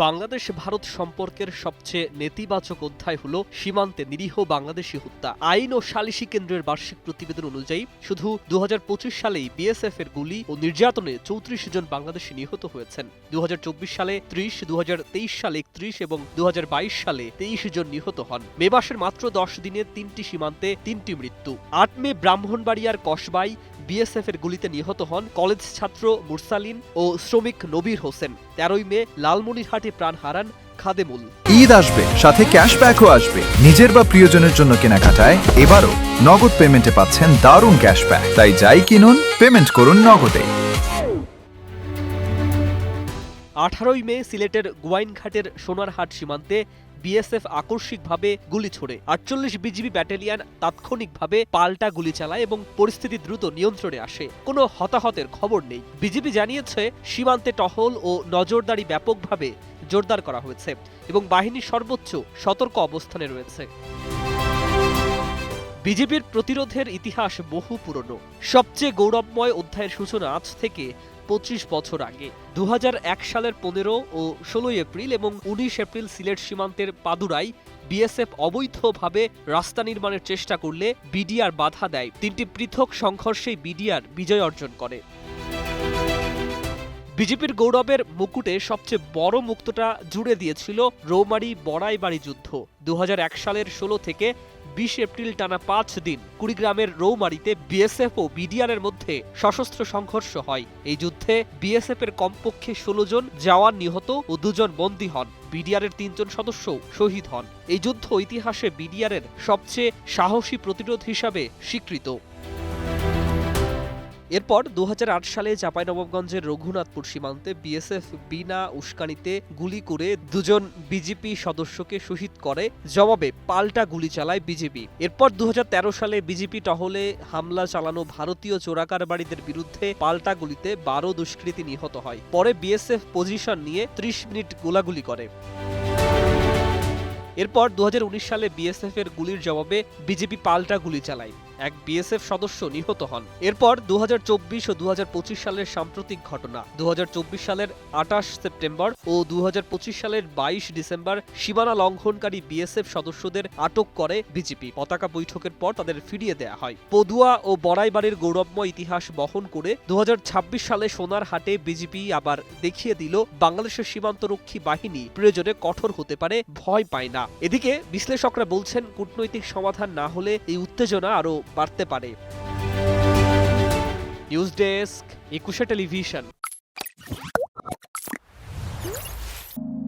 বাংলাদেশ ভারত সম্পর্কের সবচেয়ে নেতিবাচক অধ্যায় হল সীমান্তে নিরীহ বাংলাদেশি হত্যা। আইন ও সালিসি কেন্দ্রের বার্ষিক প্রতিবেদন অনুযায়ী শুধু ২০২৫ সালেই বিএসএফ এর গুলি ও নির্যাতনে ৩৪ জন বাংলাদেশি নিহত হয়েছেন। ২০২৪ সালে ৩০, ২০২৩ সালে ৩১ এবং ২০২২ সালে ২৩ জন নিহত হন। মে মাসের মাত্র ১০ দিনে ৩টি সীমান্তে ৩টি মৃত্যু। ৮ মে ব্রাহ্মণবাড়িয়ার কসবাই বিএসএফ এর গুলিতে নিহত হন কলেজ ছাত্র মুরসালিন ও শ্রমিক নবীর হোসেন। ১৩ মে লালমনিরহাটে প্রাণ হারান খাদেমুল। ঈদ আসবে, সাথে ক্যাশব্যাকও আসবে। নিজের বা প্রিয়জনের জন্য কেনাকাটায় এবারও নগদ পেমেন্টে পাচ্ছেন দারুণ ক্যাশব্যাক। তাই যাই কিনুন, পেমেন্ট করুন নগদে। ১৮ মে সিলেটের গোয়াইনঘাটের সোনারহাট সীমান্তে বিএসএফ আকস্মিকভাবে গুলি ছোড়ে। ৪৮ বিজিবি ব্যাটালিয়ন তাৎক্ষণিকভাবে পাল্টা গুলি চালায় এবং পরিস্থিতি দ্রুত নিয়ন্ত্রণে আসে। কোনো হতাহতের খবর নেই। বিজিবি জানিয়েছে সীমান্তে টহল ও নজরদারি ব্যাপকভাবে জোরদার করা হয়েছে এবং বাহিনী সর্বোচ্চ সতর্ক অবস্থানে রয়েছে। বিজেপির প্রতিরোধের ইতিহাস বহু পুরনো। সবচেয়ে গৌরবময় অধ্যায়ের সূচনা আজ থেকে ২৫ বছর আগে ২০০১ সালের ১৫ ও ১৬ এপ্রিল এবং ১৯ এপ্রিল সিলেট সীমান্তের পাদুরাই বিএসএফ অবৈধভাবে রাস্তা নির্মাণের চেষ্টা করলে বিডিআর বাধা দেয়। ৩টি পৃথক সংঘর্ষে বিডিআর বিজয় অর্জন করে। বিজেপির গৌরবের মুকুটে সবচেয়ে বড় মুক্তটা জুড়ে দিয়েছিল রৌমারী বড়াইবাড়ি যুদ্ধ। ২০০১ সালের ১৬ থেকে ২০ এপ্রিল টানা ৫ দিন কুড়িগ্রামের রৌমারীতে বিএসএফ ও বিডিআরের মধ্যে সশস্ত্র সংঘর্ষ হয়। এই যুদ্ধে বিএসএফ এর কমপক্ষে ১৬ জন জওয়ান নিহত ও ২ জন বন্দী হন। বিডিআরের ৩ জন সদস্য শহীদ হন। এই যুদ্ধ ইতিহাসে বিডিআরের সবচেয়ে সাহসী প্রতিরোধ হিসাবে স্বীকৃত। এরপর ২০০৮ সালে চাঁপাইনবাবগঞ্জের রঘুনাথপুর সীমান্তে বিএসএফ বিনা উস্কানিতে গুলি করে ২ জন বিজিপি সদস্যকে শহীদ করে। জবাবে পাল্টা গুলি চালায় বিজেপি। এরপর ২০১৩ সালে বিজেপি টহলে হামলা চালানো ভারতীয় চোরাকারবারিদের বিরুদ্ধে পাল্টা গুলিতে ১২ দুষ্কৃতী নিহত হয়। পরে বিএসএফ পজিশন নিয়ে ৩০ মিনিট গোলাগুলি করে। এরপর ২০১৯ সালে বিএসএফ এর গুলির জবাবে বিজেপি পাল্টা গুলি চালায়। এক বিএসএফ সদস্য নিহত হন। এরপর ২০২৪ ও ২০২৫ সালের সাম্প্রতিক ঘটনা। ২০২৪ সালের ২৮ সেপ্টেম্বর ও ২০২৫ সালের ২২ ডিসেম্বর সীমানা লঙ্ঘনকারী বিএসএফ সদস্যদের আটক করে বিজেপি। পতাকা বৈঠকের পর তাদের ফিরিয়ে দেয়া হয়। পদুয়া ও বড়াইবাড়ির গৌরবময় ইতিহাস বহন করে ২০২৬ সালে সোনারহাটে বিজেপি আবার দেখিয়ে দিল বাংলাদেশের সীমান্তরক্ষী বাহিনী প্রয়োজনে কঠোর হতে পারে, ভয় পায় না। এদিকে বিশ্লেষকরা বলছেন কূটনৈতিক সমাধান না হলে এই উত্তেজনা আরও বাড়তে পারে। News desk, ২১ television.